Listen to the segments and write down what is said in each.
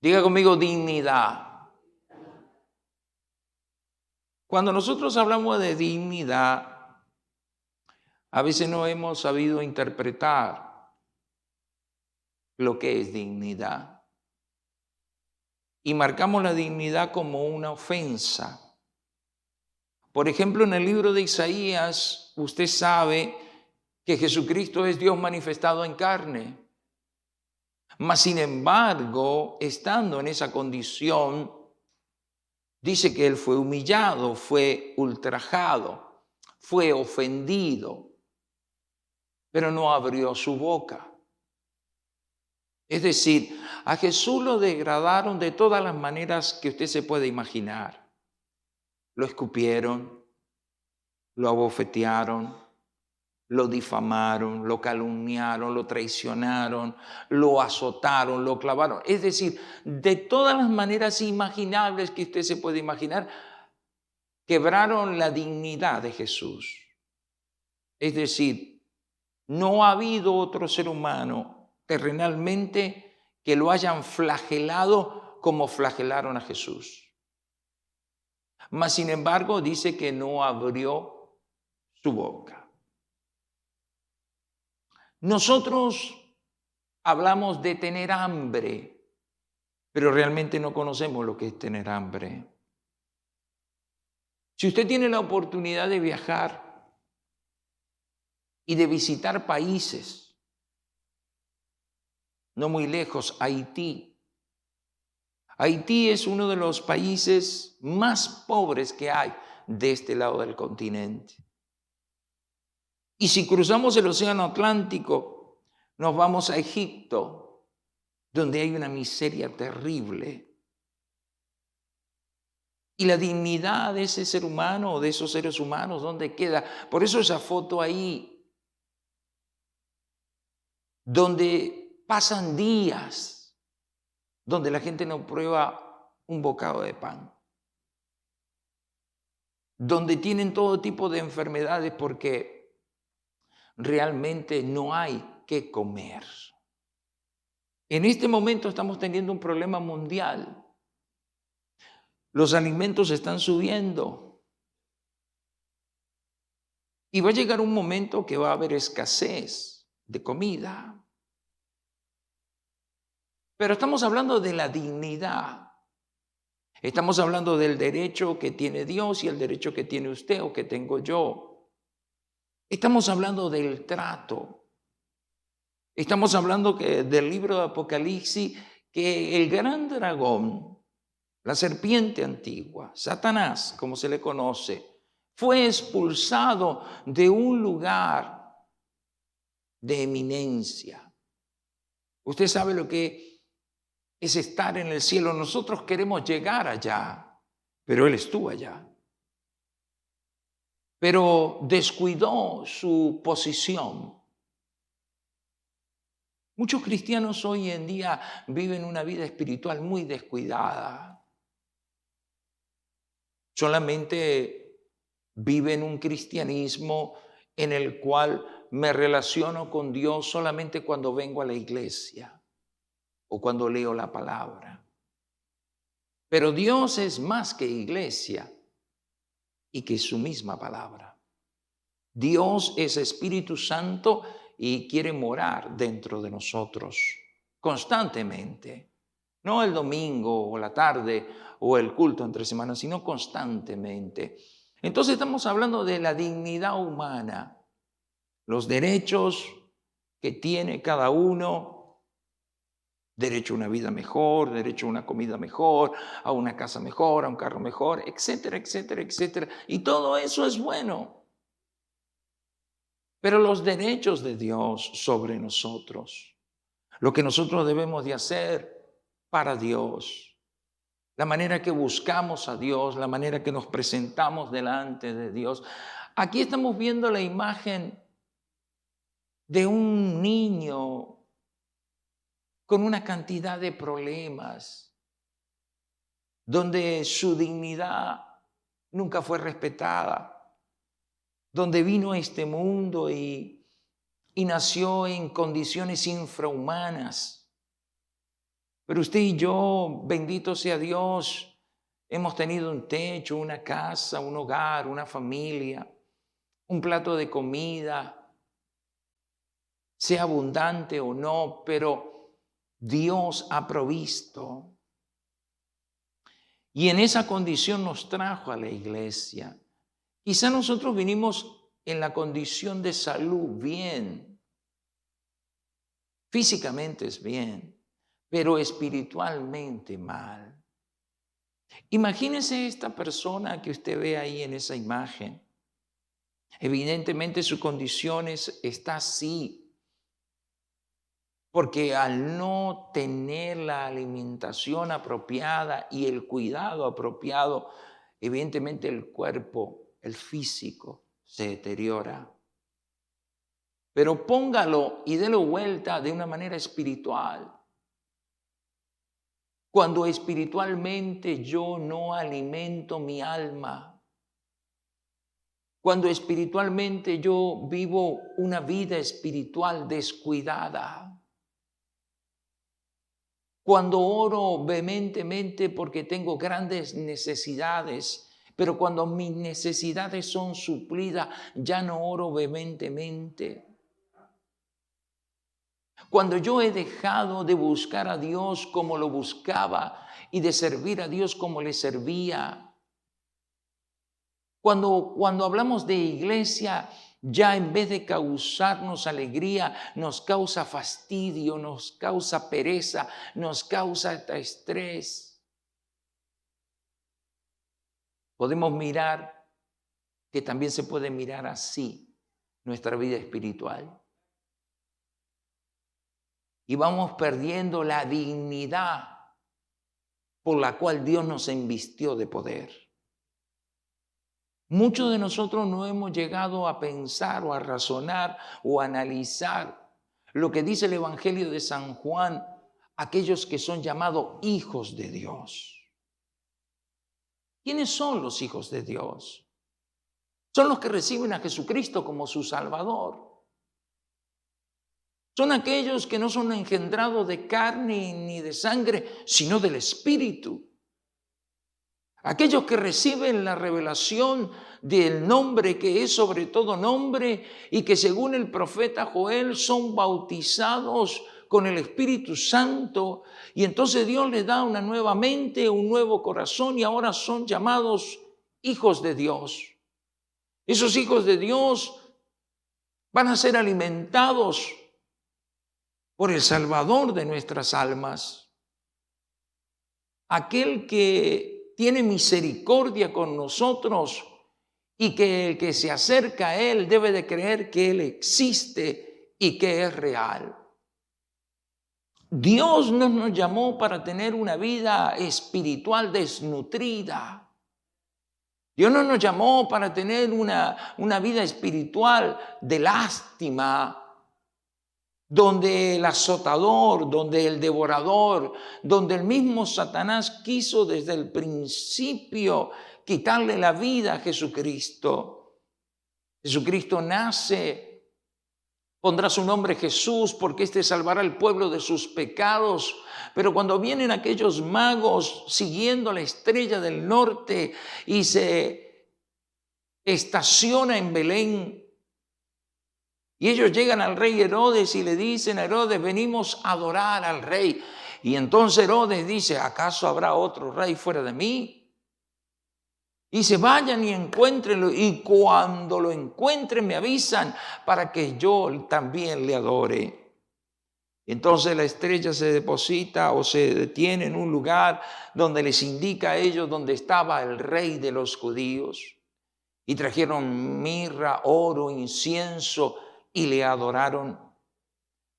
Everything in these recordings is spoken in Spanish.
Diga conmigo dignidad. Cuando nosotros hablamos de dignidad, a veces no hemos sabido interpretar lo que es dignidad. Y marcamos la dignidad como una ofensa. Por ejemplo, en el libro de Isaías, usted sabe que Jesucristo es Dios manifestado en carne. Mas, sin embargo, estando en esa condición, dice que Él fue humillado, fue ultrajado, fue ofendido, pero no abrió su boca. Es decir, a Jesús lo degradaron de todas las maneras que usted se puede imaginar. Lo escupieron, lo abofetearon, lo difamaron, lo calumniaron, lo traicionaron, lo azotaron, lo clavaron. Es decir, de todas las maneras imaginables que usted se puede imaginar, quebraron la dignidad de Jesús. Es decir, no ha habido otro ser humano terrenalmente que lo hayan flagelado como flagelaron a Jesús. Mas, sin embargo, dice que no abrió su boca. Nosotros hablamos de tener hambre, pero realmente no conocemos lo que es tener hambre. Si usted tiene la oportunidad de viajar y de visitar países, no muy lejos, Haití. Haití es uno de los países más pobres que hay de este lado del continente. Y si cruzamos el Océano Atlántico, nos vamos a Egipto, donde hay una miseria terrible. Y la dignidad de ese ser humano o de esos seres humanos, ¿dónde queda? Por eso esa foto ahí, donde pasan días, donde la gente no prueba un bocado de pan, donde tienen todo tipo de enfermedades porque realmente no hay que comer. En este momento estamos teniendo un problema mundial. Los alimentos están subiendo. Y va a llegar un momento que va a haber escasez de comida. Pero estamos hablando de la dignidad. Estamos hablando del derecho que tiene Dios y el derecho que tiene usted o que tengo yo. Estamos hablando del trato. Estamos hablando del libro de Apocalipsis, que el gran dragón, la serpiente antigua, Satanás, como se le conoce, fue expulsado de un lugar de eminencia. Usted sabe lo que es estar en el cielo. Nosotros queremos llegar allá, pero Él estuvo allá. Pero descuidó su posición. Muchos cristianos hoy en día viven una vida espiritual muy descuidada. Solamente viven un cristianismo en el cual me relaciono con Dios solamente cuando vengo a la iglesia o cuando leo la palabra. Pero Dios es más que iglesia y que su misma palabra. Dios es Espíritu Santo y quiere morar dentro de nosotros constantemente. No el domingo o la tarde o el culto entre semanas, sino constantemente. Entonces estamos hablando de la dignidad humana, los derechos que tiene cada uno, derecho a una vida mejor, derecho a una comida mejor, a una casa mejor, a un carro mejor, etcétera, etcétera, etcétera. Y todo eso es bueno. Pero los derechos de Dios sobre nosotros, lo que nosotros debemos de hacer para Dios, la manera que buscamos a Dios, la manera que nos presentamos delante de Dios. Aquí estamos viendo la imagen de un niño con una cantidad de problemas, donde su dignidad nunca fue respetada, donde vino a este mundo y nació en condiciones infrahumanas. Pero usted y yo, bendito sea Dios, hemos tenido un techo, una casa, un hogar, una familia, un plato de comida, sea abundante o no, pero Dios ha provisto. Y en esa condición nos trajo a la iglesia. Quizá nosotros vinimos en la condición de salud bien, físicamente es bien, pero espiritualmente mal. Imagínese esta persona que usted ve ahí en esa imagen. Evidentemente su condición está así, porque al no tener la alimentación apropiada y el cuidado apropiado, evidentemente el cuerpo, el físico, se deteriora. Pero póngalo y délo vuelta de una manera espiritual. Cuando espiritualmente yo no alimento mi alma, cuando espiritualmente yo vivo una vida espiritual descuidada, cuando oro vehementemente porque tengo grandes necesidades, pero cuando mis necesidades son suplidas, ya no oro vehementemente. Cuando yo he dejado de buscar a Dios como lo buscaba y de servir a Dios como le servía. Cuando hablamos de iglesia, ya en vez de causarnos alegría, nos causa fastidio, nos causa pereza, nos causa hasta estrés. Podemos mirar que también se puede mirar así nuestra vida espiritual. Y vamos perdiendo la dignidad por la cual Dios nos invistió de poder. Muchos de nosotros no hemos llegado a pensar o a razonar o a analizar lo que dice el Evangelio de San Juan, aquellos que son llamados hijos de Dios. ¿Quiénes son los hijos de Dios? Son los que reciben a Jesucristo como su Salvador. Son aquellos que no son engendrados de carne ni de sangre, sino del Espíritu. Aquellos que reciben la revelación del nombre que es sobre todo nombre y que según el profeta Joel son bautizados con el Espíritu Santo y entonces Dios les da una nueva mente, un nuevo corazón y ahora son llamados hijos de Dios. Esos hijos de Dios van a ser alimentados por el Salvador de nuestras almas. Aquel que tiene misericordia con nosotros y que el que se acerca a Él debe de creer que Él existe y que es real. Dios no nos llamó para tener una vida espiritual desnutrida. Dios no nos llamó para tener una vida espiritual de lástima, donde el azotador, donde el devorador, donde el mismo Satanás quiso desde el principio quitarle la vida a Jesucristo. Jesucristo nace, pondrá su nombre Jesús porque éste salvará al pueblo de sus pecados. Pero cuando vienen aquellos magos siguiendo la estrella del norte y se estaciona en Belén, y ellos llegan al rey Herodes y le dicen a Herodes, venimos a adorar al rey. Y entonces Herodes dice, ¿acaso habrá otro rey fuera de mí? Y se vayan y encuéntrenlo. Y cuando lo encuentren me avisan para que yo también le adore. Entonces la estrella se deposita o se detiene en un lugar donde les indica a ellos dónde estaba el rey de los judíos. Y trajeron mirra, oro, incienso, y le adoraron.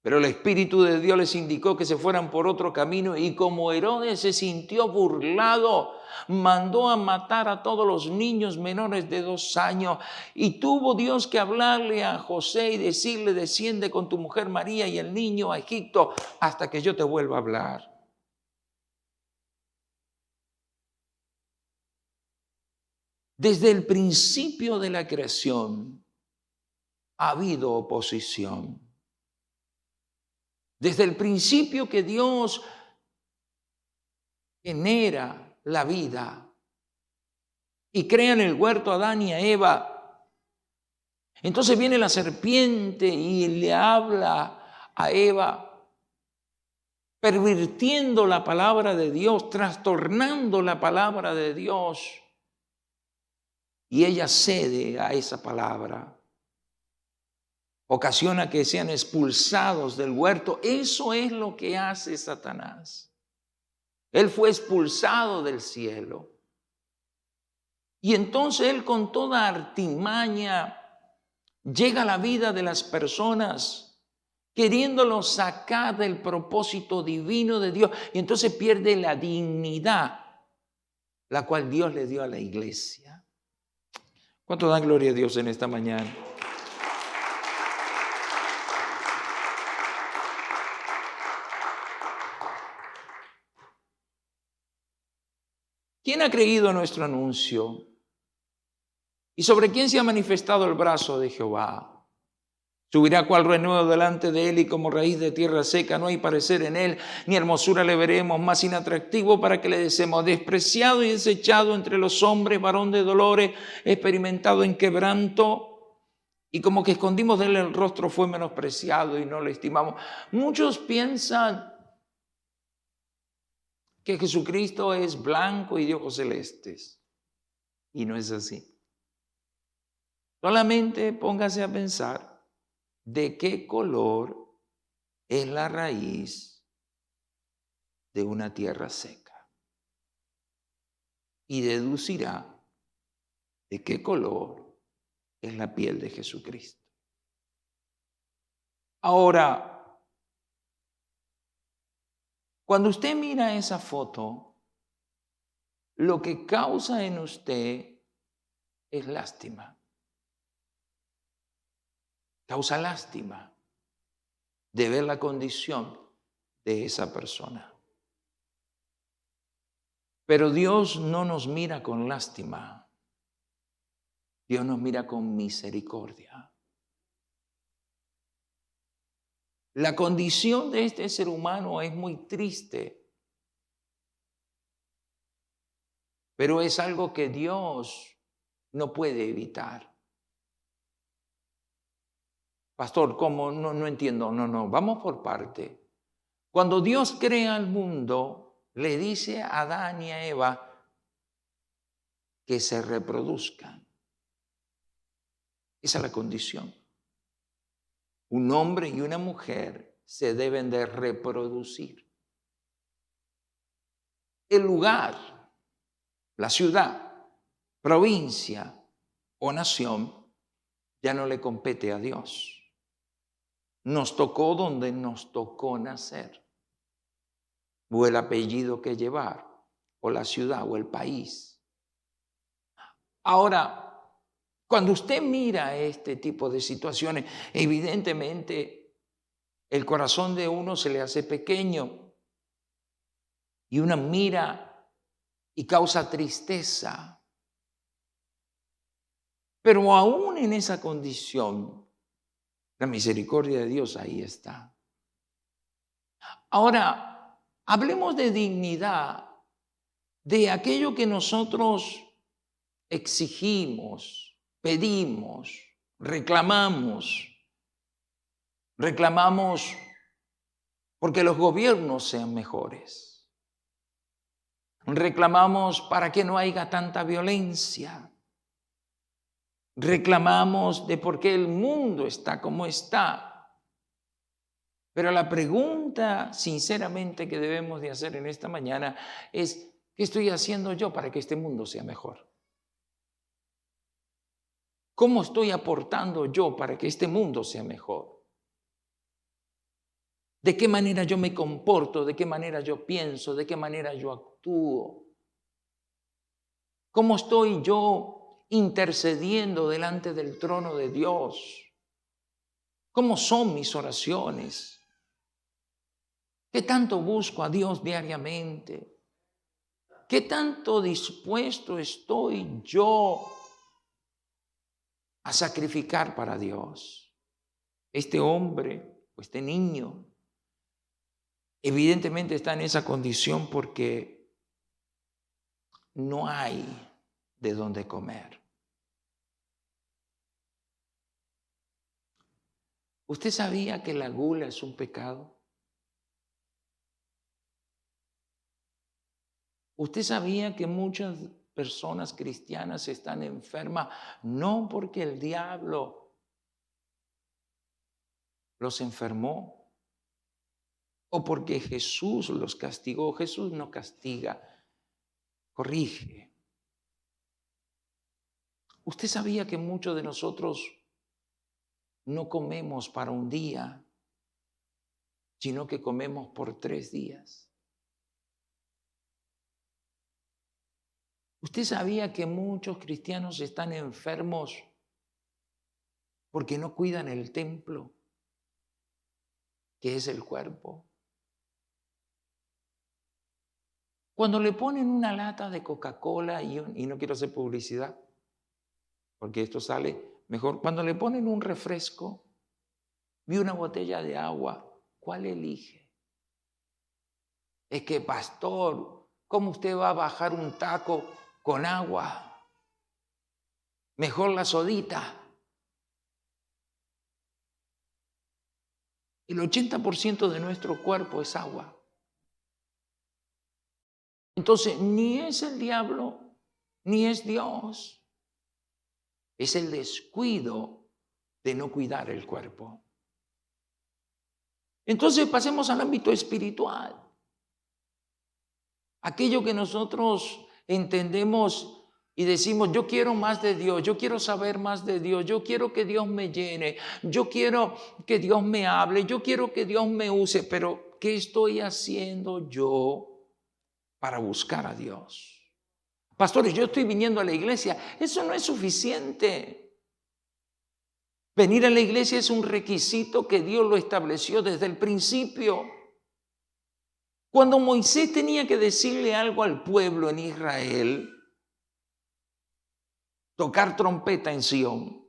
Pero el Espíritu de Dios les indicó que se fueran por otro camino y como Herodes se sintió burlado, mandó a matar a todos los niños menores de 2 años y tuvo Dios que hablarle a José y decirle, desciende con tu mujer María y el niño a Egipto hasta que yo te vuelva a hablar. Desde el principio de la creación ha habido oposición. Desde el principio que Dios genera la vida y crea en el huerto a Adán y a Eva. Entonces viene la serpiente y le habla a Eva, pervirtiendo la palabra de Dios, trastornando la palabra de Dios. Y ella cede a esa palabra. Ocasiona que sean expulsados del huerto. Eso es lo que hace Satanás. Él fue expulsado del cielo. Y entonces él con toda artimaña llega a la vida de las personas, queriéndolos sacar del propósito divino de Dios. Y entonces pierde la dignidad, la cual Dios le dio a la iglesia. ¿Cuánto dan gloria a Dios en esta mañana? ¿Quién ha creído nuestro anuncio? ¿Y sobre quién se ha manifestado el brazo de Jehová? Subirá cual renuevo delante de él y como raíz de tierra seca, no hay parecer en él, ni hermosura le veremos, más inatractivo para que le deseemos. Despreciado y desechado entre los hombres, varón de dolores, experimentado en quebranto, y como que escondimos de él el rostro, fue menospreciado y no le estimamos. Muchos piensan que Jesucristo es blanco y de ojos celestes, y no es así. Solamente póngase a pensar de qué color es la raíz de una tierra seca y deducirá de qué color es la piel de Jesucristo. Ahora, cuando usted mira esa foto, lo que causa en usted es lástima. Causa lástima de ver la condición de esa persona. Pero Dios no nos mira con lástima. Dios nos mira con misericordia. La condición de este ser humano es muy triste, pero es algo que Dios no puede evitar. Pastor, ¿cómo? No entiendo. No, vamos por parte. Cuando Dios crea al mundo, le dice a Adán y a Eva que se reproduzcan. Esa es la condición. Un hombre y una mujer se deben de reproducir. El lugar, la ciudad, provincia o nación ya no le compete a Dios. Nos tocó donde nos tocó nacer, o el apellido que llevar, o la ciudad, o el país. Ahora, cuando usted mira este tipo de situaciones, evidentemente el corazón de uno se le hace pequeño y una mira y causa tristeza. Pero aún en esa condición, la misericordia de Dios ahí está. Ahora, hablemos de dignidad, de aquello que nosotros exigimos, pedimos, reclamamos. Reclamamos porque los gobiernos sean mejores. Reclamamos para que no haya tanta violencia. Reclamamos de por qué el mundo está como está. Pero la pregunta, sinceramente, que debemos de hacer en esta mañana es, ¿qué estoy haciendo yo para que este mundo sea mejor? ¿Cómo estoy aportando yo para que este mundo sea mejor? ¿De qué manera yo me comporto? ¿De qué manera yo pienso? ¿De qué manera yo actúo? ¿Cómo estoy yo intercediendo delante del trono de Dios? ¿Cómo son mis oraciones? ¿Qué tanto busco a Dios diariamente? ¿Qué tanto dispuesto estoy yo a sacrificar para Dios? Este hombre o este niño evidentemente está en esa condición porque no hay de dónde comer. ¿Usted sabía que la gula es un pecado? ¿Usted sabía que muchas personas cristianas están enfermas no porque el diablo los enfermó o porque Jesús los castigó? Jesús no castiga, corrige. ¿Usted sabía que muchos de nosotros no comemos para un día, sino que comemos por 3 días? ¿Usted sabía que muchos cristianos están enfermos porque no cuidan el templo, que es el cuerpo? Cuando le ponen una lata de Coca-Cola, y no quiero hacer publicidad, porque esto sale mejor, cuando le ponen un refresco y una botella de agua, ¿cuál elige? Es que, pastor, ¿cómo usted va a bajar un taco con agua? Mejor la sodita. El 80% de nuestro cuerpo es agua. Entonces, ni es el diablo, ni es Dios. Es el descuido de no cuidar el cuerpo. Entonces, pasemos al ámbito espiritual. Aquello que nosotros entendemos y decimos, yo quiero más de Dios, yo quiero saber más de Dios, yo quiero que Dios me llene, yo quiero que Dios me hable, yo quiero que Dios me use, pero ¿qué estoy haciendo yo para buscar a Dios? Pastores, yo estoy viniendo a la iglesia, eso no es suficiente. Venir a la iglesia es un requisito que Dios lo estableció desde el principio. Cuando Moisés tenía que decirle algo al pueblo en Israel, tocar trompeta en Sión,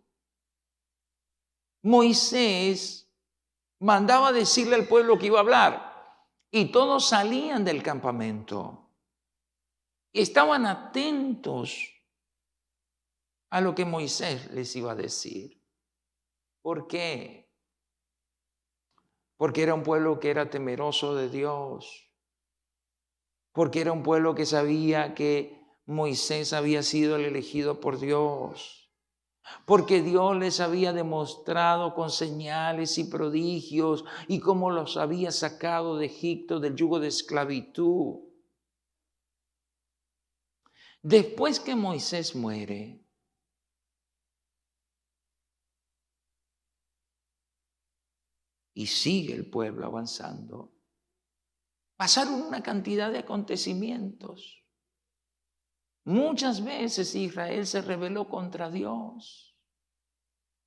Moisés mandaba decirle al pueblo que iba a hablar y todos salían del campamento. Estaban atentos a lo que Moisés les iba a decir. ¿Por qué? Porque era un pueblo que era temeroso de Dios. Porque era un pueblo que sabía que Moisés había sido el elegido por Dios. Porque Dios les había demostrado con señales y prodigios y cómo los había sacado de Egipto del yugo de esclavitud. Después que Moisés muere, y sigue el pueblo avanzando, pasaron una cantidad de acontecimientos. Muchas veces Israel se rebeló contra Dios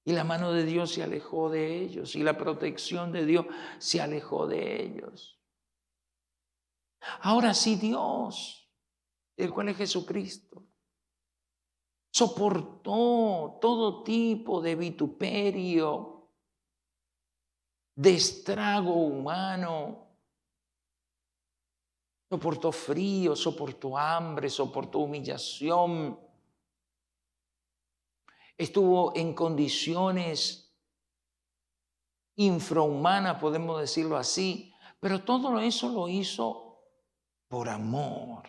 y la mano de Dios se alejó de ellos y la protección de Dios se alejó de ellos. Ahora sí, Dios, el cual es Jesucristo, soportó todo tipo de vituperio, de estrago humano. Soportó frío, soportó hambre, soportó humillación. Estuvo en condiciones infrahumanas, podemos decirlo así, pero todo eso lo hizo por amor.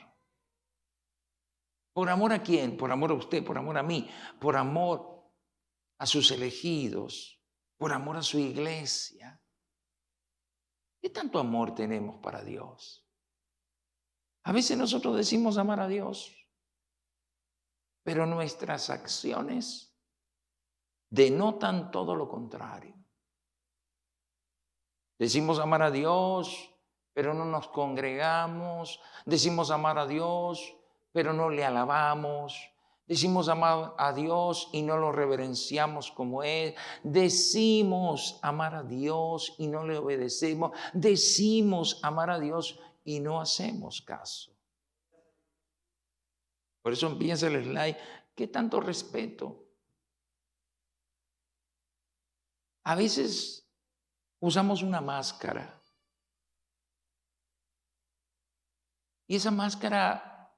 ¿Por amor a quién? Por amor a usted, por amor a mí, por amor a sus elegidos, por amor a su iglesia. ¿Qué tanto amor tenemos para Dios? A veces nosotros decimos amar a Dios, pero nuestras acciones denotan todo lo contrario. Decimos amar a Dios, pero no nos congregamos. Decimos amar a Dios, pero no le alabamos. Decimos amar a Dios y no lo reverenciamos como es. Decimos amar a Dios y no le obedecemos. Decimos amar a Dios y no hacemos caso. Por eso empieza el slide. ¿Qué tanto respeto? A veces usamos una máscara. Y esa máscara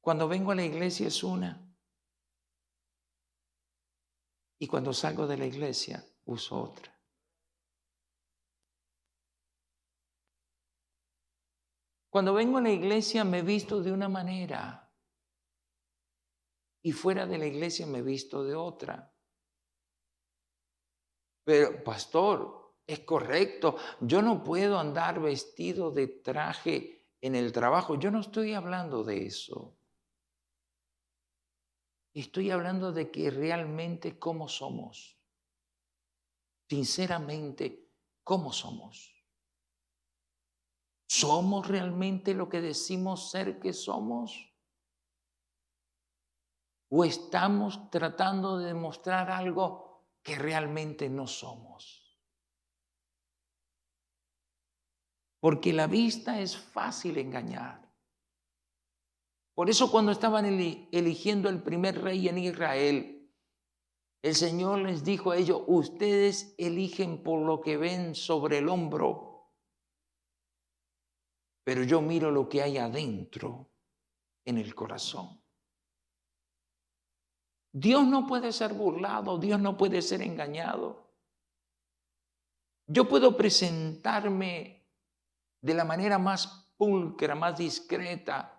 Cuando vengo a la iglesia es una. Y cuando salgo de la iglesia uso otra. Cuando vengo a la iglesia me visto de una manera y fuera de la iglesia me visto de otra. Pero, pastor, es correcto, yo no puedo andar vestido de traje en el trabajo. Yo no estoy hablando de eso. Estoy hablando de que realmente cómo somos. Sinceramente, ¿cómo somos? ¿Somos realmente lo que decimos ser que somos? ¿O estamos tratando de demostrar algo que realmente no somos? Porque la vista es fácil engañar. Por eso cuando estaban eligiendo el primer rey en Israel, el Señor les dijo a ellos, ustedes eligen por lo que ven sobre el hombro, pero yo miro lo que hay adentro en el corazón. Dios no puede ser burlado, Dios no puede ser engañado. Yo puedo presentarme de la manera más pulcra, más discreta,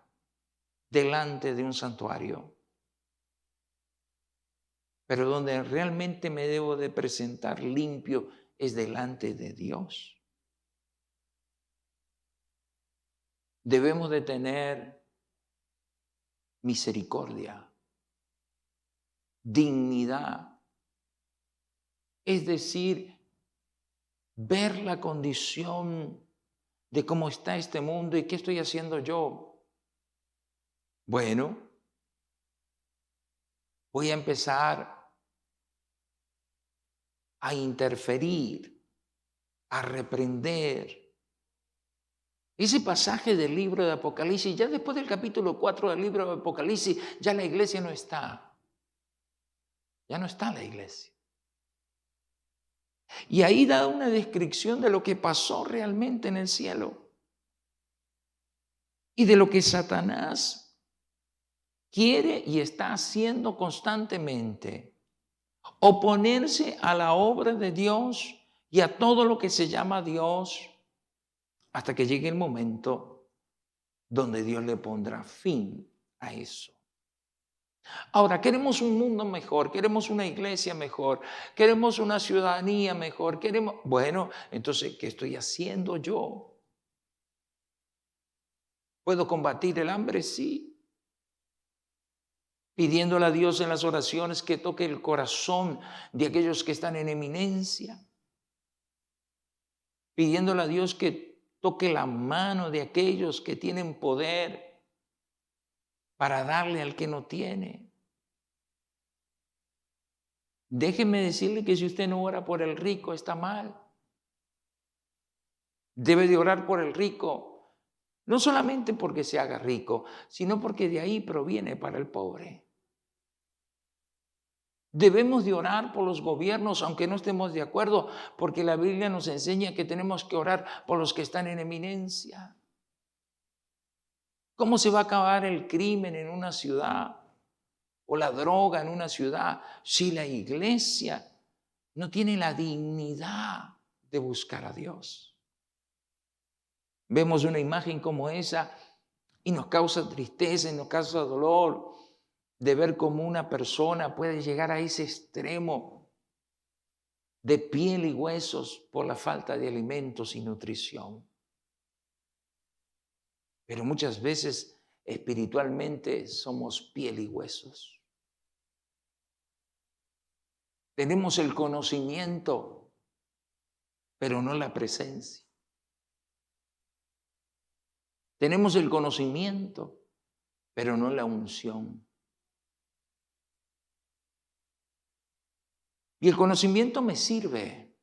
delante de un santuario. Pero donde realmente me debo de presentar limpio es delante de Dios. Debemos de tener misericordia, dignidad. Es decir, ver la condición de cómo está este mundo y qué estoy haciendo yo. Bueno, voy a empezar a interferir, a reprender. Ese pasaje del libro de Apocalipsis, ya después del capítulo 4 del libro de Apocalipsis, ya la iglesia no está. Ya no está la iglesia. Y ahí da una descripción de lo que pasó realmente en el cielo. Y de lo que Satanás quiere y está haciendo constantemente. Oponerse a la obra de Dios y a todo lo que se llama Dios hasta que llegue el momento donde Dios le pondrá fin a eso. Ahora, queremos un mundo mejor, queremos una iglesia mejor, queremos una ciudadanía mejor, bueno, entonces, ¿qué estoy haciendo yo? ¿Puedo combatir el hambre? Sí. Pidiéndole a Dios en las oraciones que toque el corazón de aquellos que están en eminencia. Pidiéndole a Dios que toque la mano de aquellos que tienen poder para darle al que no tiene. Déjeme decirle que si usted no ora por el rico, está mal. Debe de orar por el rico, no solamente porque se haga rico, sino porque de ahí proviene para el pobre. Debemos de orar por los gobiernos, aunque no estemos de acuerdo, porque la Biblia nos enseña que tenemos que orar por los que están en eminencia. ¿Cómo se va a acabar el crimen en una ciudad o la droga en una ciudad si la iglesia no tiene la dignidad de buscar a Dios? Vemos una imagen como esa y nos causa tristeza y nos causa dolor de ver cómo una persona puede llegar a ese extremo de piel y huesos por la falta de alimentos y nutrición. Pero muchas veces espiritualmente somos piel y huesos. Tenemos el conocimiento, pero no la presencia. Tenemos el conocimiento, pero no la unción. Y el conocimiento me sirve.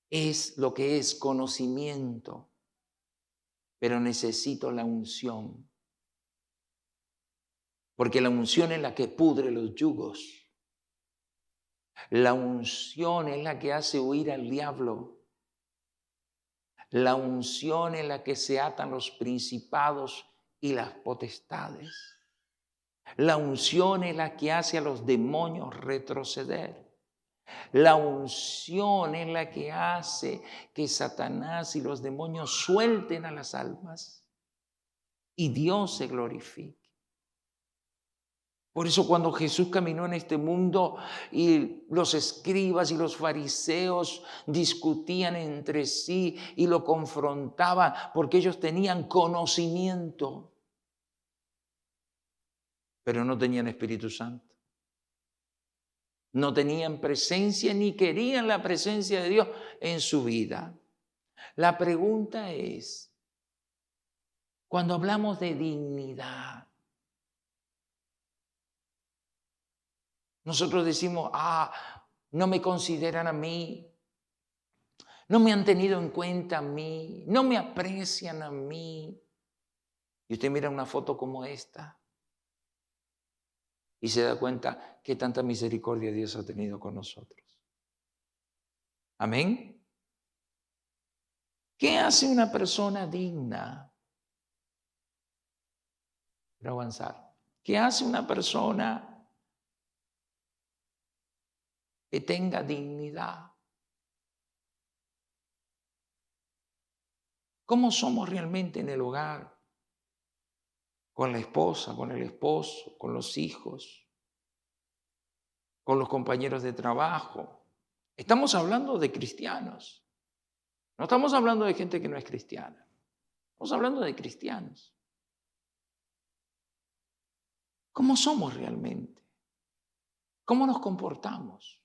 Es lo que es conocimiento, pero necesito la unción. Porque la unción es la que pudre los yugos. La unción es la que hace huir al diablo. La unción es la que se atan los principados y las potestades. La unción es la que hace a los demonios retroceder. La unción es la que hace que Satanás y los demonios suelten a las almas y Dios se glorifique. Por eso cuando Jesús caminó en este mundo y los escribas y los fariseos discutían entre sí y lo confrontaban porque ellos tenían conocimiento, pero no tenían Espíritu Santo. No tenían presencia ni querían la presencia de Dios en su vida. La pregunta es, cuando hablamos de dignidad, nosotros decimos, no me consideran a mí, no me han tenido en cuenta a mí, no me aprecian a mí. Y usted mira una foto como esta y se da cuenta que tanta misericordia Dios ha tenido con nosotros. Amén. ¿Qué hace una persona digna? Quiero avanzar. ¿Qué hace una persona que tenga dignidad? ¿Cómo somos realmente en el hogar? Con la esposa, con el esposo, con los hijos, con los compañeros de trabajo. Estamos hablando de cristianos. No estamos hablando de gente que no es cristiana. Estamos hablando de cristianos. ¿Cómo somos realmente? ¿Cómo nos comportamos?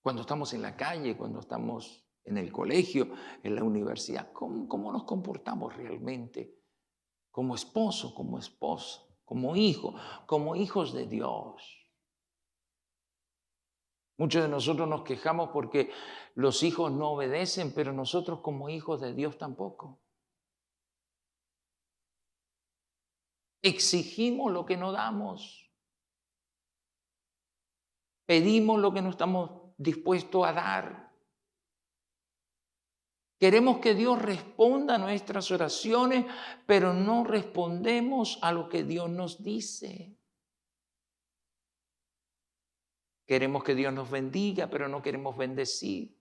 Cuando estamos en la calle, cuando estamos en el colegio, en la universidad, ¿cómo nos comportamos realmente? Como esposo, como esposa, como hijo, como hijos de Dios. Muchos de nosotros nos quejamos porque los hijos no obedecen, pero nosotros como hijos de Dios tampoco. Exigimos lo que no damos. Pedimos lo que no estamos dispuestos a dar. Queremos que Dios responda a nuestras oraciones, pero no respondemos a lo que Dios nos dice. Queremos que Dios nos bendiga, pero no queremos bendecir.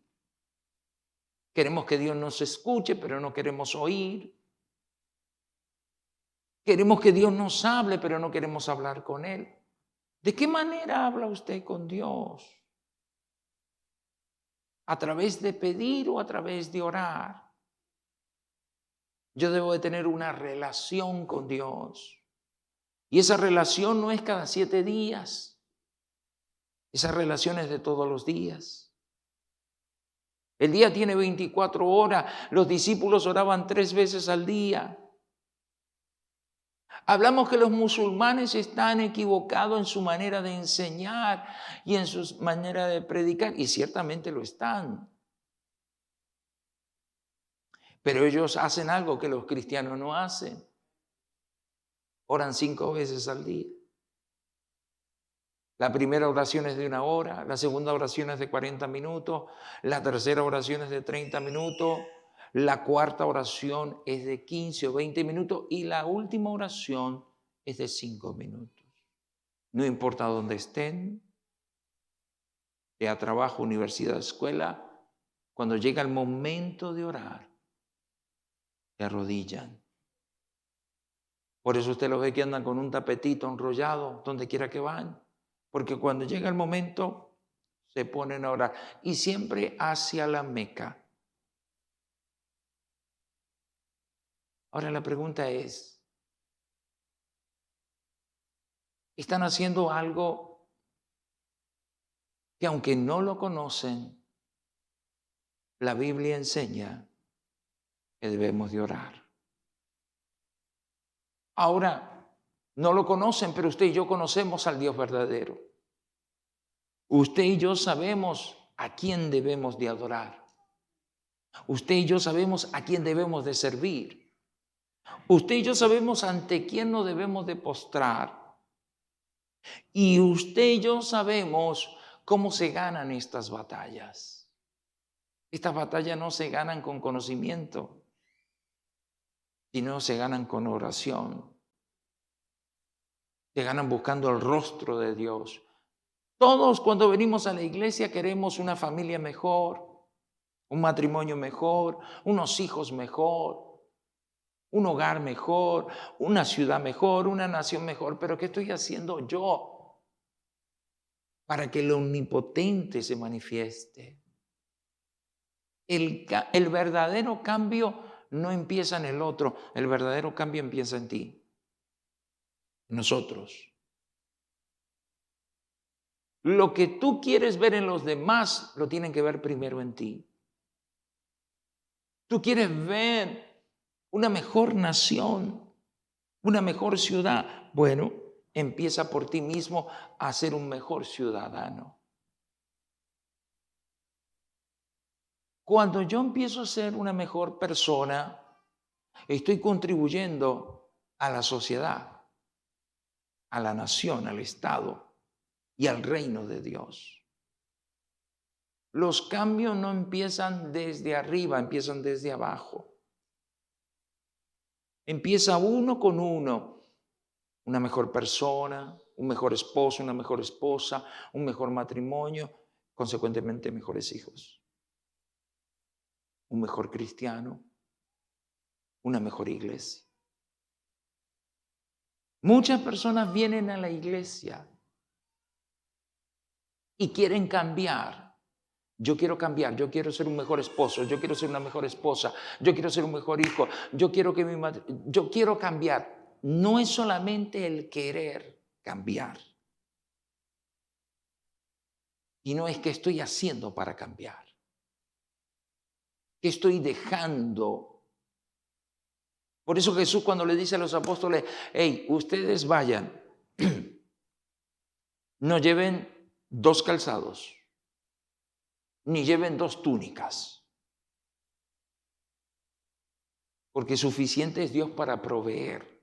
Queremos que Dios nos escuche, pero no queremos oír. Queremos que Dios nos hable, pero no queremos hablar con Él. ¿De qué manera habla usted con Dios? ¿A través de pedir o a través de orar? Yo debo de tener una relación con Dios. Y esa relación no es cada 7 días. Esa relación es de todos los días. El día tiene 24 horas. Los discípulos oraban 3 veces al día. Hablamos que los musulmanes están equivocados en su manera de enseñar y en su manera de predicar, y ciertamente lo están. Pero ellos hacen algo que los cristianos no hacen. Oran 5 veces al día. La primera oración es de 1 hora, la segunda oración es de 40 minutos, la tercera oración es de 30 minutos, la cuarta oración es de 15 o 20 minutos y la última oración es de 5 minutos. No importa dónde estén, sea trabajo, universidad, escuela, cuando llega el momento de orar, se arrodillan. Por eso usted los ve que andan con un tapetito enrollado donde quiera que van, porque cuando llega el momento se ponen a orar y siempre hacia la Meca. Ahora la pregunta es, ¿están haciendo algo que aunque no lo conocen, la Biblia enseña que debemos de orar? Ahora, no lo conocen, pero usted y yo conocemos al Dios verdadero. Usted y yo sabemos a quién debemos de adorar. Usted y yo sabemos a quién debemos de servir. Usted y yo sabemos ante quién nos debemos de postrar. Y usted y yo sabemos cómo se ganan estas batallas. Estas batallas no se ganan con conocimiento. sino se ganan con oración. Se ganan buscando el rostro de Dios. Todos cuando venimos a la iglesia queremos una familia mejor, un matrimonio mejor, unos hijos mejor, un hogar mejor, una ciudad mejor, una nación mejor. Pero ¿qué estoy haciendo yo para que el omnipotente se manifieste? El verdadero cambio no empieza en el otro, el verdadero cambio empieza en ti, en nosotros. Lo que tú quieres ver en los demás, lo tienen que ver primero en ti. Tú quieres ver una mejor nación, una mejor ciudad. Bueno, empieza por ti mismo a ser un mejor ciudadano. Cuando yo empiezo a ser una mejor persona, estoy contribuyendo a la sociedad, a la nación, al Estado y al reino de Dios. Los cambios no empiezan desde arriba, empiezan desde abajo. Empieza uno con uno. Una mejor persona, un mejor esposo, una mejor esposa, un mejor matrimonio, consecuentemente mejores hijos. Un mejor cristiano, una mejor iglesia. Muchas personas vienen a la iglesia y quieren cambiar. Yo quiero cambiar, yo quiero ser un mejor esposo, yo quiero ser una mejor esposa, yo quiero ser un mejor hijo, yo quiero cambiar. No es solamente el querer cambiar, sino es que estoy haciendo para cambiar. ¿Qué estoy dejando? Por eso Jesús cuando le dice a los apóstoles, hey, ustedes vayan, no lleven 2 calzados, ni lleven 2 túnicas, porque suficiente es Dios para proveer.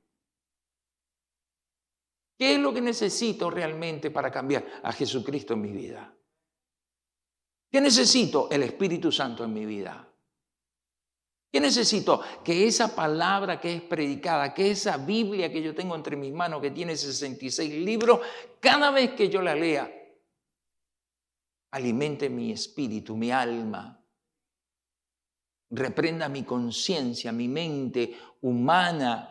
¿Qué es lo que necesito realmente para cambiar? A Jesucristo en mi vida. ¿Qué necesito? El Espíritu Santo en mi vida. ¿Qué necesito? Que esa palabra que es predicada, que esa Biblia que yo tengo entre mis manos, que tiene 66 libros, cada vez que yo la lea, alimente mi espíritu, mi alma, reprenda mi conciencia, mi mente humana.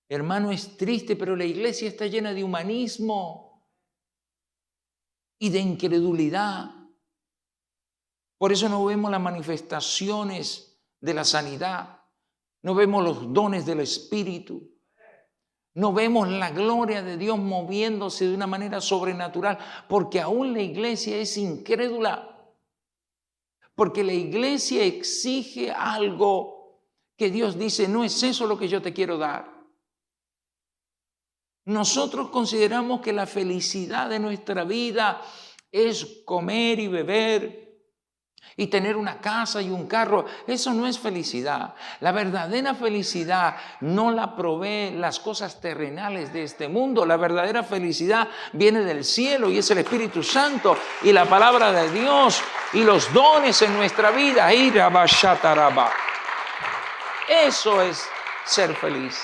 Hermano, es triste, pero la iglesia está llena de humanismo y de incredulidad. Por eso no vemos las manifestaciones de la sanidad, no vemos los dones del Espíritu, no vemos la gloria de Dios moviéndose de una manera sobrenatural, porque aún la iglesia es incrédula, porque la iglesia exige algo que Dios dice, no es eso lo que yo te quiero dar. Nosotros consideramos que la felicidad de nuestra vida es comer y beber y tener una casa y un carro. Eso no es felicidad. La verdadera felicidad no la provee las cosas terrenales de este mundo. La verdadera felicidad viene del cielo y es el Espíritu Santo y la palabra de Dios y los dones en nuestra vida. Eso es ser feliz.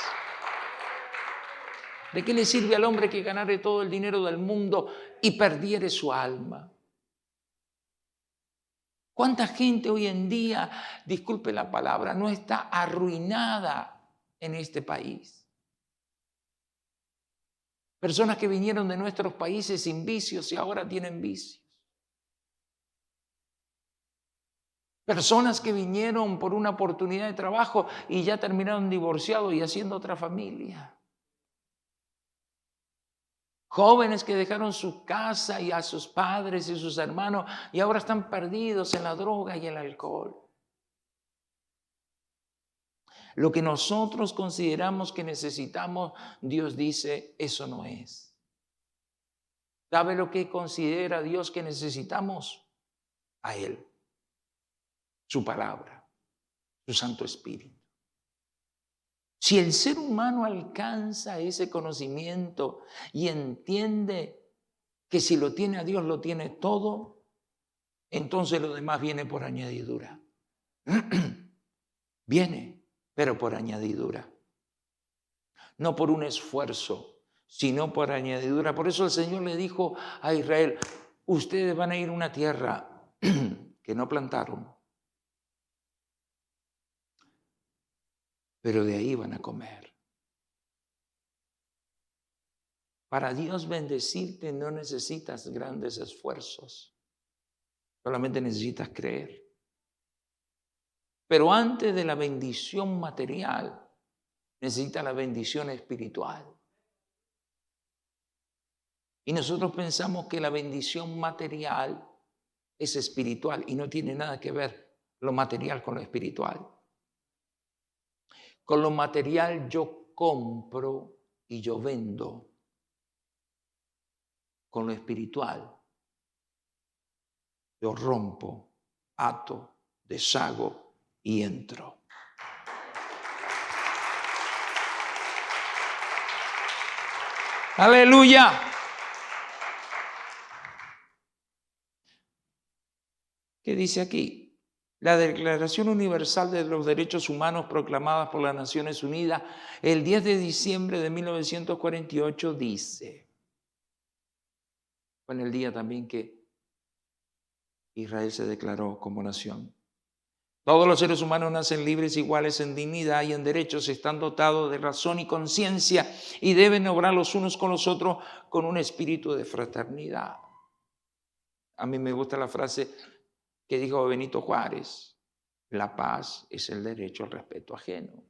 ¿De qué le sirve al hombre que ganare todo el dinero del mundo y perdiere su alma? ¿Cuánta gente hoy en día, disculpe la palabra, no está arruinada en este país? Personas que vinieron de nuestros países sin vicios y ahora tienen vicios. Personas que vinieron por una oportunidad de trabajo y ya terminaron divorciados y haciendo otra familia. Jóvenes que dejaron su casa y a sus padres y sus hermanos y ahora están perdidos en la droga y el alcohol. Lo que nosotros consideramos que necesitamos, Dios dice, eso no es. ¿Sabe lo que considera Dios que necesitamos? A Él, su palabra, su Santo Espíritu. Si el ser humano alcanza ese conocimiento y entiende que si lo tiene a Dios lo tiene todo, entonces lo demás viene por añadidura. Viene. pero por añadidura. No por un esfuerzo, sino por añadidura. Por eso el Señor le dijo a Israel, ustedes van a ir a una tierra que no plantaron, pero de ahí van a comer. Para Dios bendecirte no necesitas grandes esfuerzos, solamente necesitas creer. Pero antes de la bendición material, necesita la bendición espiritual. Y nosotros pensamos que la bendición material es espiritual y no tiene nada que ver lo material con lo espiritual. Con lo material yo compro y yo vendo. Con lo espiritual yo rompo, ato, deshago y entro. ¡Aleluya! ¿Qué dice aquí? La Declaración Universal de los Derechos Humanos proclamada por las Naciones Unidas el 10 de diciembre de 1948 dice, fue en el día también que Israel se declaró como nación. Todos los seres humanos nacen libres, iguales en dignidad y en derechos, están dotados de razón y conciencia y deben obrar los unos con los otros con un espíritu de fraternidad. A mí me gusta la frase que dijo Benito Juárez, la paz es el derecho al respeto ajeno.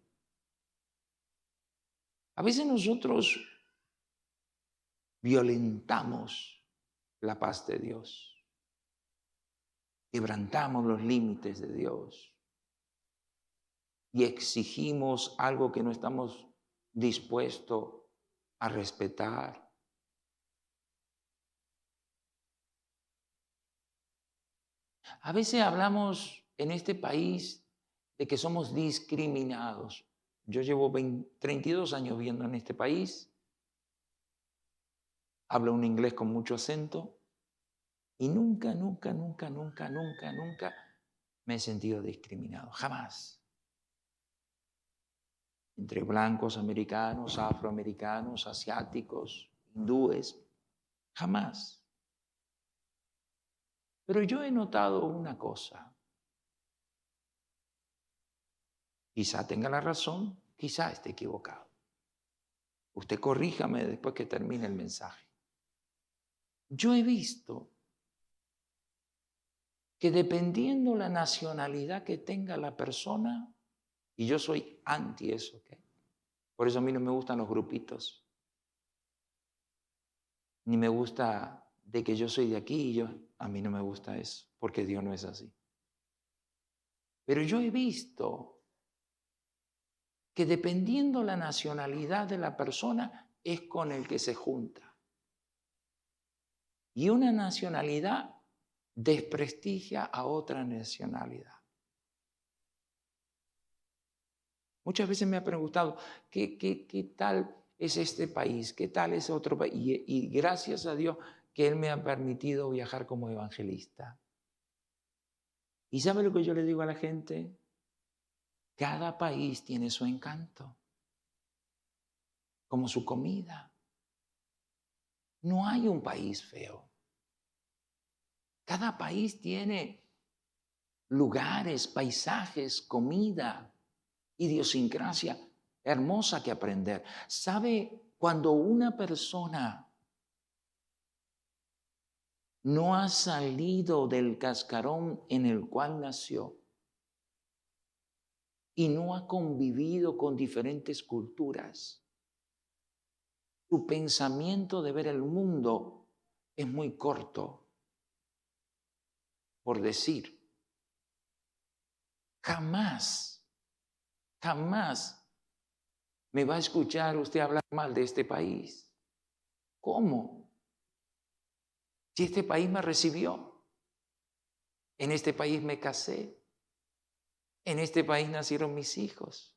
A veces nosotros violentamos la paz de Dios. Quebrantamos los límites de Dios y exigimos algo que no estamos dispuestos a respetar. A veces hablamos en este país de que somos discriminados. Yo llevo 32 años viviendo en este país, hablo un inglés con mucho acento y nunca me he sentido discriminado, jamás. Entre blancos, americanos, afroamericanos, asiáticos, hindúes, jamás. Pero yo he notado una cosa. Quizá tenga la razón, quizá esté equivocado. Usted corríjame después que termine el mensaje. Yo he visto que dependiendo la nacionalidad que tenga la persona, y yo soy anti eso, ¿ok? Por eso a mí no me gustan los grupitos. Ni me gusta de que yo soy de aquí y a mí no me gusta eso, porque Dios no es así. Pero yo he visto que dependiendo la nacionalidad de la persona es con el que se junta. Y una nacionalidad desprestigia a otra nacionalidad. Muchas veces me ha preguntado, ¿qué tal es este país? ¿Qué tal es otro país? Y gracias a Dios que Él me ha permitido viajar como evangelista. ¿Y sabe lo que yo le digo a la gente? Cada país tiene su encanto, como su comida. No hay un país feo. Cada país tiene lugares, paisajes, comida, idiosincrasia hermosa que aprender. ¿Sabe? Cuando una persona no ha salido del cascarón en el cual nació y no ha convivido con diferentes culturas, su pensamiento de ver el mundo es muy corto. Por decir, jamás me va a escuchar usted hablar mal de este país. ¿Cómo? Si este país me recibió, en este país me casé, en este país nacieron mis hijos,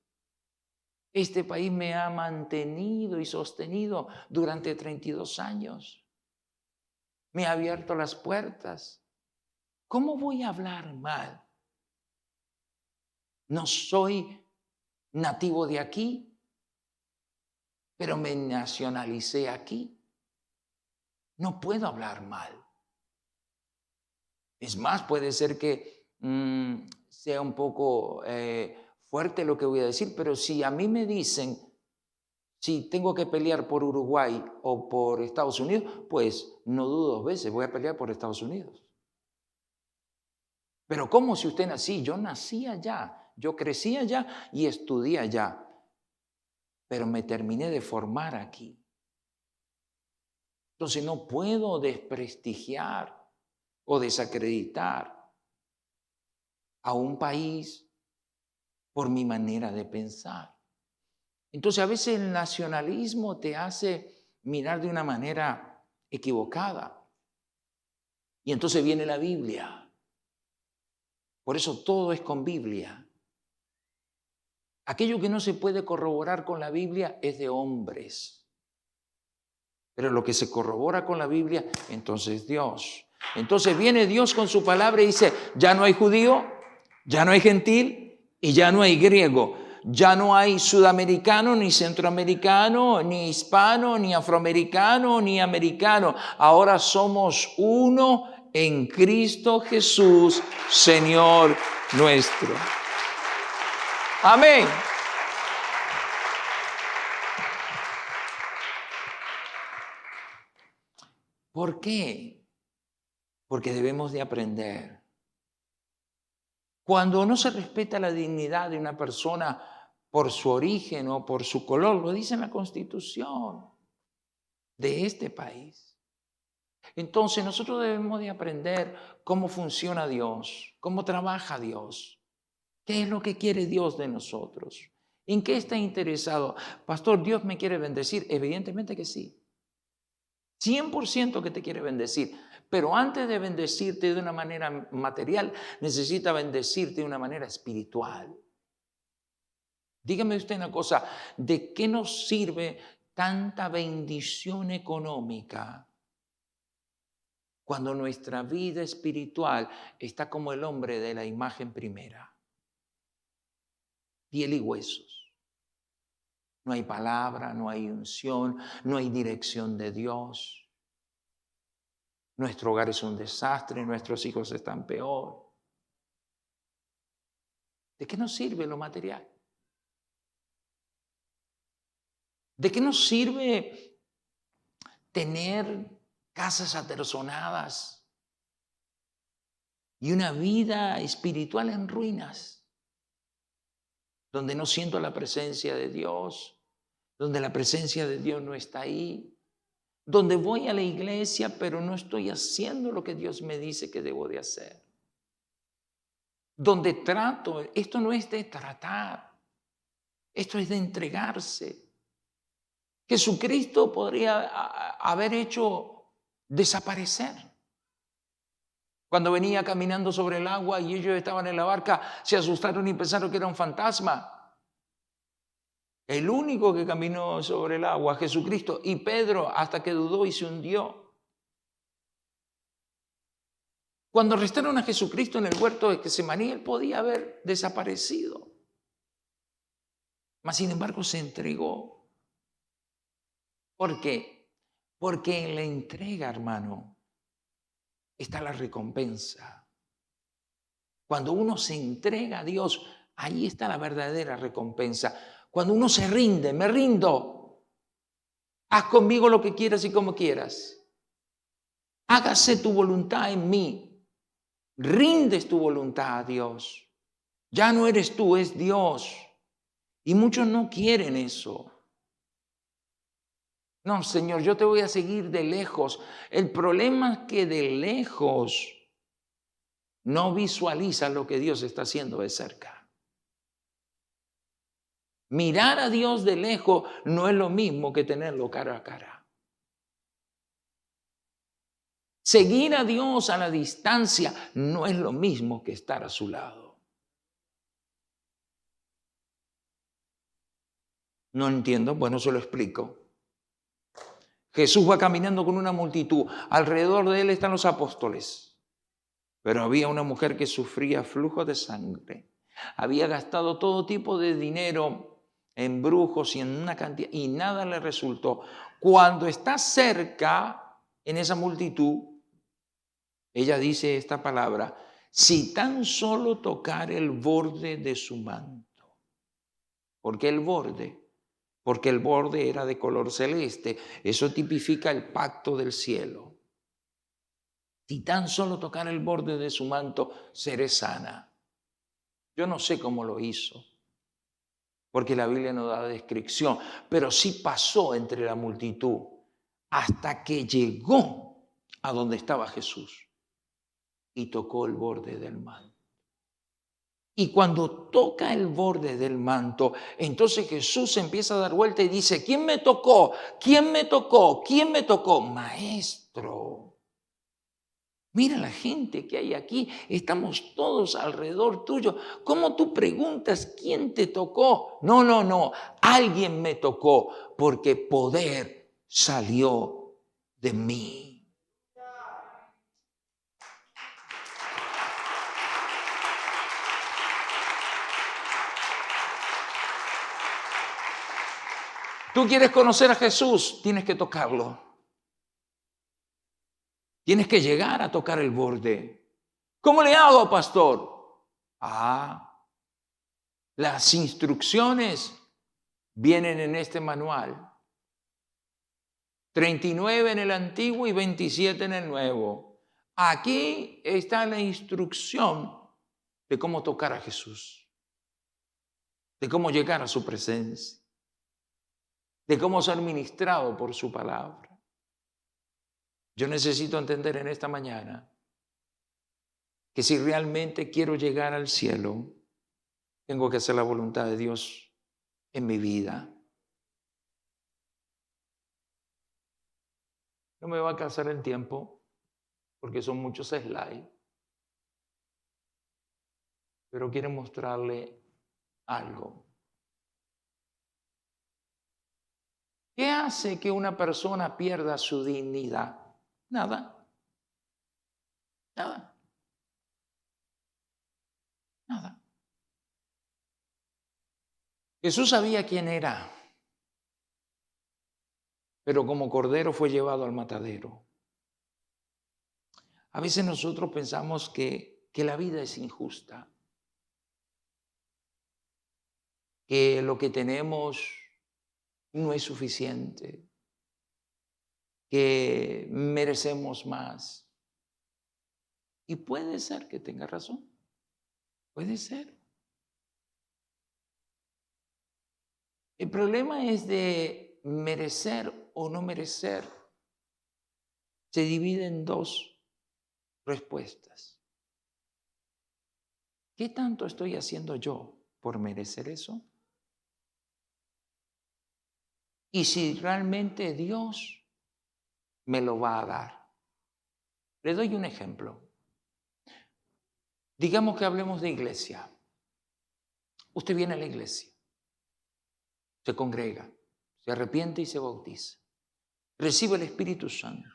este país me ha mantenido y sostenido durante 32 años, me ha abierto las puertas. ¿Cómo voy a hablar mal? No soy nativo de aquí, pero me nacionalicé aquí. No puedo hablar mal. Es más, puede ser que sea un poco fuerte lo que voy a decir, pero si a mí me dicen, si tengo que pelear por Uruguay o por Estados Unidos, pues no dudo 2 veces, voy a pelear por Estados Unidos. Pero ¿cómo si usted nací? Yo nací allá, yo crecí allá y estudié allá, pero me terminé de formar aquí. Entonces no puedo desprestigiar o desacreditar a un país por mi manera de pensar. Entonces a veces el nacionalismo te hace mirar de una manera equivocada. Y entonces viene la Biblia. Por eso todo es con Biblia. Aquello que no se puede corroborar con la Biblia es de hombres. Pero lo que se corrobora con la Biblia, entonces es Dios. Entonces viene Dios con su palabra y dice, ya no hay judío, ya no hay gentil y ya no hay griego. Ya no hay sudamericano, ni centroamericano, ni hispano, ni afroamericano, ni americano. Ahora somos uno en Cristo Jesús, Señor nuestro. Amén. ¿Por qué? Porque debemos de aprender. Cuando no se respeta la dignidad de una persona por su origen o por su color, lo dice en la Constitución de este país. Entonces nosotros debemos de aprender cómo funciona Dios, cómo trabaja Dios, qué es lo que quiere Dios de nosotros, en qué está interesado. Pastor, ¿Dios me quiere bendecir? Evidentemente que sí. 100% que te quiere bendecir, pero antes de bendecirte de una manera material, necesita bendecirte de una manera espiritual. Dígame usted una cosa, ¿de qué nos sirve tanta bendición económica cuando nuestra vida espiritual está como el hombre de la imagen primera? Piel y huesos. No hay palabra, no hay unción, no hay dirección de Dios. Nuestro hogar es un desastre, nuestros hijos están peor. ¿De qué nos sirve lo material? ¿De qué nos sirve tener casas aterzonadas y una vida espiritual en ruinas, donde no siento la presencia de Dios, donde la presencia de Dios no está ahí, donde voy a la iglesia pero no estoy haciendo lo que Dios me dice que debo de hacer? Donde trato, esto no es de tratar, esto es de entregarse. Jesucristo podría haber hecho desaparecer. Cuando venía caminando sobre el agua y ellos estaban en la barca, se asustaron y pensaron que era un fantasma. El único que caminó sobre el agua, Jesucristo, y Pedro, hasta que dudó y se hundió. Cuando arrestaron a Jesucristo en el huerto de Getsemaní, él podía haber desaparecido. Mas, sin embargo, se entregó. ¿Por qué? Porque en la entrega, hermano, está la recompensa. Cuando uno se entrega a Dios, ahí está la verdadera recompensa. Cuando uno se rinde, me rindo. Haz conmigo lo que quieras y como quieras. Hágase tu voluntad en mí. Rindes tu voluntad a Dios. Ya no eres tú, es Dios. Y muchos no quieren eso. No, Señor, yo te voy a seguir de lejos. El problema es que de lejos no visualizas lo que Dios está haciendo de cerca. Mirar a Dios de lejos no es lo mismo que tenerlo cara a cara. Seguir a Dios a la distancia no es lo mismo que estar a su lado. No entiendo, bueno, se lo explico. Jesús va caminando con una multitud. Alrededor de él están los apóstoles. Pero había una mujer que sufría flujo de sangre Había gastado todo tipo de dinero en brujos y en una cantidad, y nada le resultó. Cuando está cerca, en esa multitud, ella dice esta palabra: si tan solo tocar el borde de su manto. ¿Por qué el borde? Porque el borde era de color celeste. Eso tipifica el pacto del cielo. Si tan solo tocar el borde de su manto, seré sana. Yo no sé cómo lo hizo, porque la Biblia no da descripción, pero sí pasó entre la multitud hasta que llegó a donde estaba Jesús y tocó el borde del manto. Y cuando toca el borde del manto, entonces Jesús se empieza a dar vuelta y dice: ¿quién me tocó? ¿Quién me tocó? ¿Quién me tocó? Maestro. Mira la gente que hay aquí, estamos todos alrededor tuyo. ¿Cómo tú preguntas quién te tocó? No, alguien me tocó porque poder salió de mí. Tú quieres conocer a Jesús, tienes que tocarlo. Tienes que llegar a tocar el borde. ¿Cómo le hago, pastor? Las instrucciones vienen en este manual. 39 en el Antiguo y 27 en el Nuevo. Aquí está la instrucción de cómo tocar a Jesús, de cómo llegar a su presencia, de cómo ser ministrado por su palabra. Yo necesito entender en esta mañana que si realmente quiero llegar al cielo, tengo que hacer la voluntad de Dios en mi vida. No me va a alcanzar el tiempo porque son muchos slides, pero quiero mostrarle algo. ¿Qué hace que una persona pierda su dignidad? Nada. Jesús sabía quién era, pero como cordero fue llevado al matadero. A veces nosotros pensamos que la vida es injusta, que lo que tenemos no es suficiente, que merecemos más. Y puede ser que tenga razón, puede ser. El problema es de merecer o no merecer. Se divide en dos respuestas. ¿Qué tanto estoy haciendo yo por merecer eso? Y si realmente Dios me lo va a dar. Le doy un ejemplo. Digamos que hablemos de iglesia. Usted viene a la iglesia, se congrega, se arrepiente y se bautiza. Recibe el Espíritu Santo.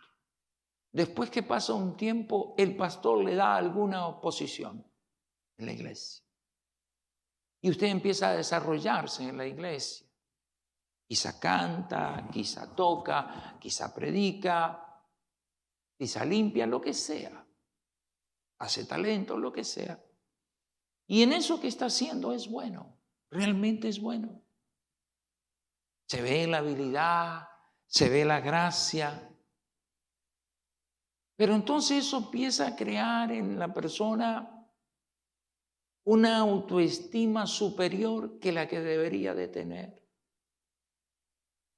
Después que pasa un tiempo, el pastor le da alguna oposición en la iglesia. Y usted empieza a desarrollarse en la iglesia. Quizá canta, quizá toca, quizá predica, quizá limpia, lo que sea. Hace talento, lo que sea. Y en eso que está haciendo es bueno, realmente es bueno. Se ve la habilidad, se ve la gracia. Pero entonces eso empieza a crear en la persona una autoestima superior que la que debería de tener.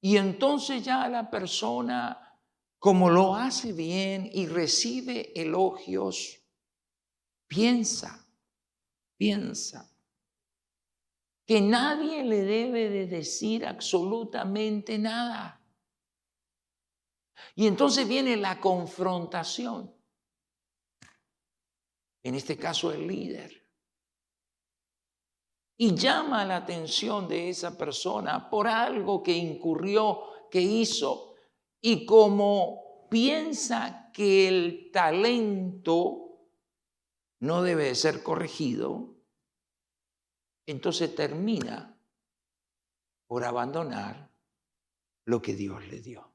Y entonces ya la persona, como lo hace bien y recibe elogios, piensa que nadie le debe de decir absolutamente nada. Y entonces viene la confrontación. En este caso el líder. Y llama la atención de esa persona por algo que incurrió, que hizo. Y como piensa que el talento no debe de ser corregido, entonces termina por abandonar lo que Dios le dio.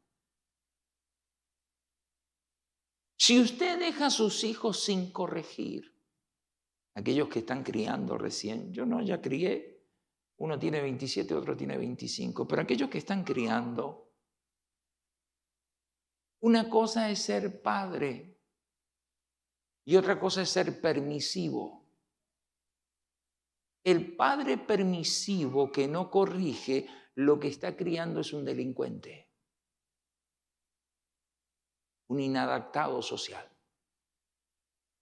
Si usted deja a sus hijos sin corregir, aquellos que están criando recién, yo no, ya crié, uno tiene 27, otro tiene 25, pero aquellos que están criando, una cosa es ser padre y otra cosa es ser permisivo. El padre permisivo que no corrige, lo que está criando es un delincuente, un inadaptado social,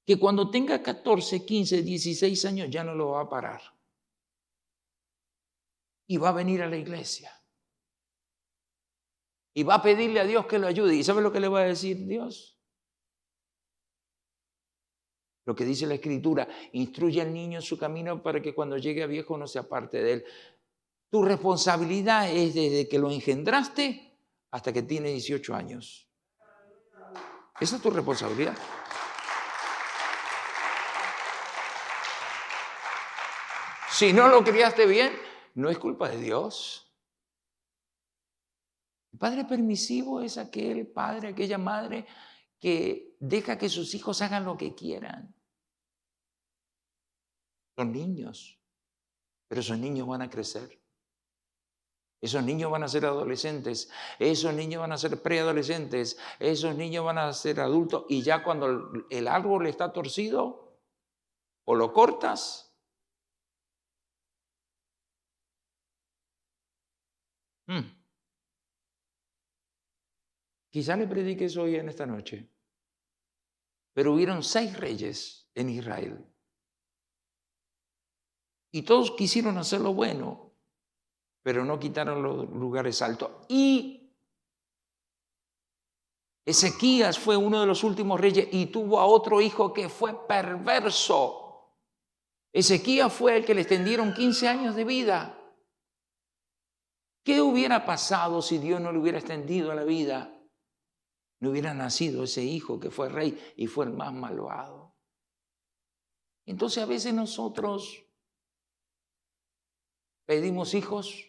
que cuando tenga 14, 15, 16 años ya no lo va a parar. Y va a venir a la iglesia. Y va a pedirle a Dios que lo ayude. ¿Y sabe lo que le va a decir Dios? Lo que dice la Escritura, instruye al niño en su camino para que cuando llegue a viejo no se aparte de él. Tu responsabilidad es desde que lo engendraste hasta que tiene 18 años. Esa es tu responsabilidad. Si no lo criaste bien, no es culpa de Dios. El padre permisivo es aquel padre, aquella madre que deja que sus hijos hagan lo que quieran. Son niños, pero esos niños van a crecer. Esos niños van a ser adolescentes, esos niños van a ser preadolescentes, esos niños van a ser adultos y ya cuando el árbol está torcido o lo cortas, quizá le prediques hoy en esta noche, pero hubieron 6 reyes en Israel y todos quisieron hacer lo bueno, pero no quitaron los lugares altos. Y Ezequías fue uno de los últimos reyes y tuvo a otro hijo que fue perverso. Ezequías fue el que le extendieron 15 años de vida. ¿Qué hubiera pasado si Dios no le hubiera extendido la vida? No hubiera nacido ese hijo que fue rey y fue el más malvado. Entonces a veces nosotros pedimos hijos,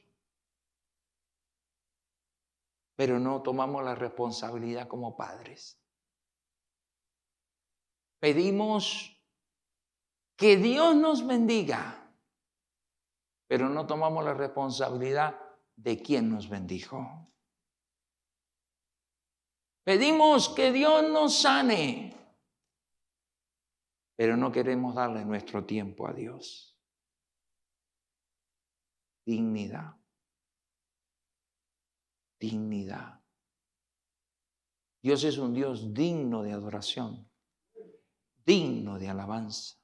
pero no tomamos la responsabilidad como padres. Pedimos que Dios nos bendiga, pero no tomamos la responsabilidad de quién nos bendijo. Pedimos que Dios nos sane, pero no queremos darle nuestro tiempo a Dios. Dignidad. Dignidad. Dios es un Dios digno de adoración, digno de alabanza,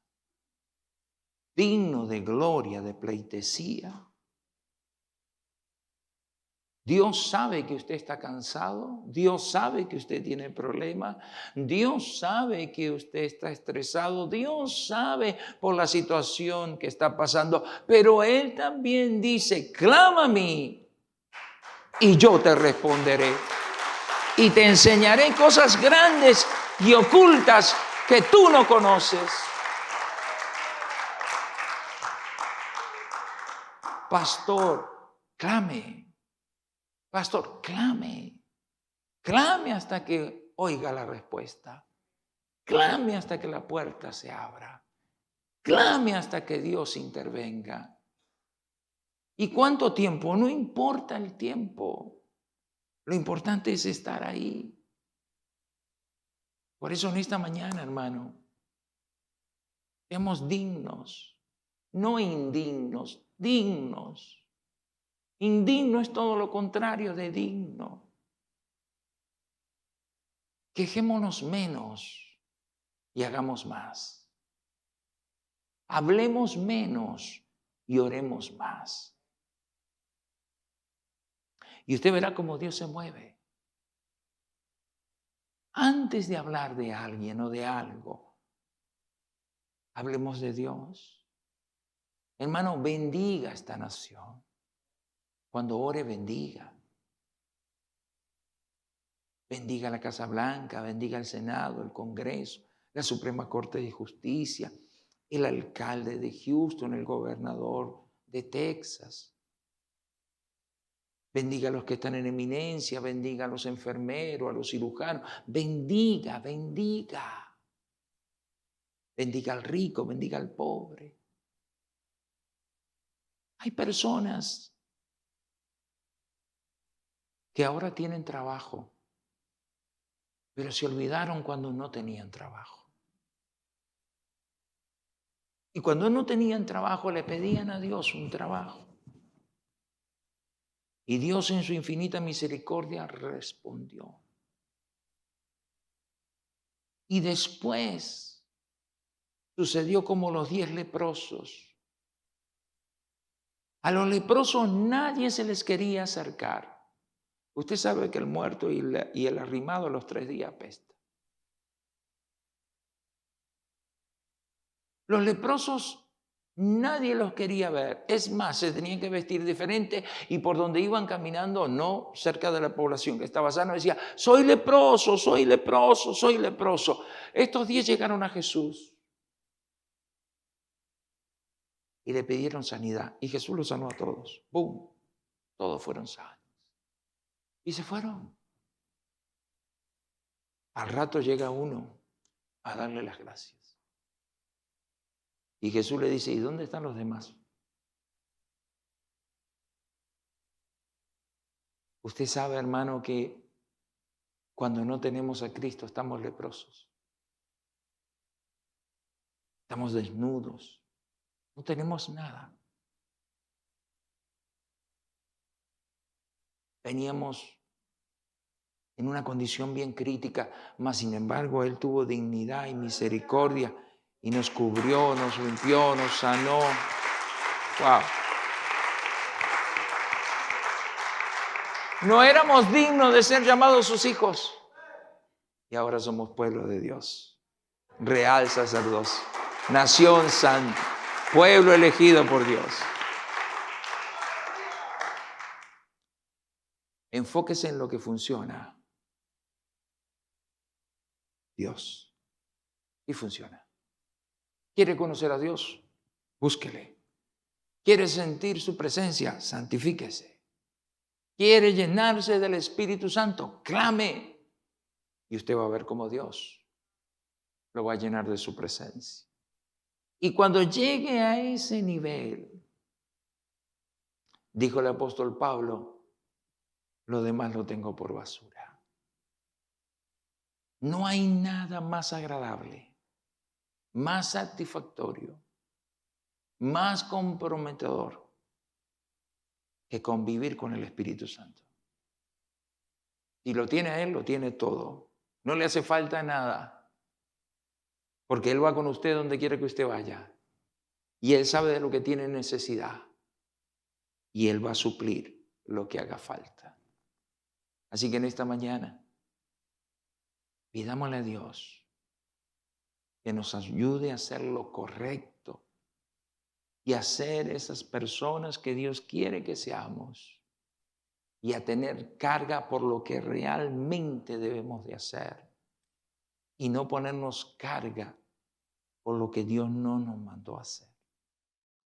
digno de gloria, de pleitesía. Dios sabe que usted está cansado, Dios sabe que usted tiene problemas, Dios sabe que usted está estresado, Dios sabe por la situación que está pasando, pero Él también dice, clama a mí y yo te responderé y te enseñaré cosas grandes y ocultas que tú no conoces. Pastor, clame. Pastor, clame. Clame hasta que oiga la respuesta. Clame hasta que la puerta se abra. Clame hasta que Dios intervenga. ¿Y cuánto tiempo? No importa el tiempo. Lo importante es estar ahí. Por eso en esta mañana, hermano, seamos dignos, no indignos, dignos. Indigno es todo lo contrario de digno. Quejémonos menos y hagamos más. Hablemos menos y oremos más. Y usted verá cómo Dios se mueve. Antes de hablar de alguien o de algo, hablemos de Dios. Hermano, bendiga esta nación. Cuando ore, bendiga. Bendiga la Casa Blanca, bendiga el Senado, el Congreso, la Suprema Corte de Justicia, el alcalde de Houston, el gobernador de Texas. Bendiga a los que están en eminencia, bendiga a los enfermeros, a los cirujanos. Bendiga, bendiga. Bendiga al rico, bendiga al pobre. Hay personas que ahora tienen trabajo, pero se olvidaron cuando no tenían trabajo. Y cuando no tenían trabajo le pedían a Dios un trabajo. Y Dios en su infinita misericordia respondió. Y después sucedió como los 10 leprosos. A los leprosos nadie se les quería acercar. Usted sabe que el muerto y el arrimado a los 3 días apesta. Los leprosos nadie los quería ver. Es más, se tenían que vestir diferente y por donde iban caminando, no cerca de la población que estaba sana, decía, soy leproso, soy leproso, soy leproso. Estos 10 llegaron a Jesús y le pidieron sanidad. Y Jesús los sanó a todos. ¡Bum! Todos fueron sanos. Y se fueron. Al rato llega uno a darle las gracias. Y Jesús le dice, ¿y dónde están los demás? Usted sabe, hermano, que cuando no tenemos a Cristo estamos leprosos. Estamos desnudos. No tenemos nada. Veníamos en una condición bien crítica, mas sin embargo Él tuvo dignidad y misericordia y nos cubrió, nos limpió, nos sanó. ¡Wow! No éramos dignos de ser llamados sus hijos. Y ahora somos pueblo de Dios. Real sacerdocio. Nación santa. Pueblo elegido por Dios. Enfóquese en lo que funciona. Dios. Y funciona. ¿Quiere conocer a Dios? Búsquele. ¿Quiere sentir su presencia? Santifíquese. ¿Quiere llenarse del Espíritu Santo? Clame. Y usted va a ver cómo Dios lo va a llenar de su presencia. Y cuando llegue a ese nivel, dijo el apóstol Pablo, lo demás lo tengo por basura. No hay nada más agradable, más satisfactorio, más comprometedor que convivir con el Espíritu Santo. Si lo tiene a Él, lo tiene todo. No le hace falta nada. Porque Él va con usted donde quiera que usted vaya. Y Él sabe de lo que tiene necesidad. Y Él va a suplir lo que haga falta. Así que en esta mañana, pidámosle a Dios que nos ayude a hacer lo correcto y a ser esas personas que Dios quiere que seamos y a tener carga por lo que realmente debemos de hacer y no ponernos carga por lo que Dios no nos mandó a hacer.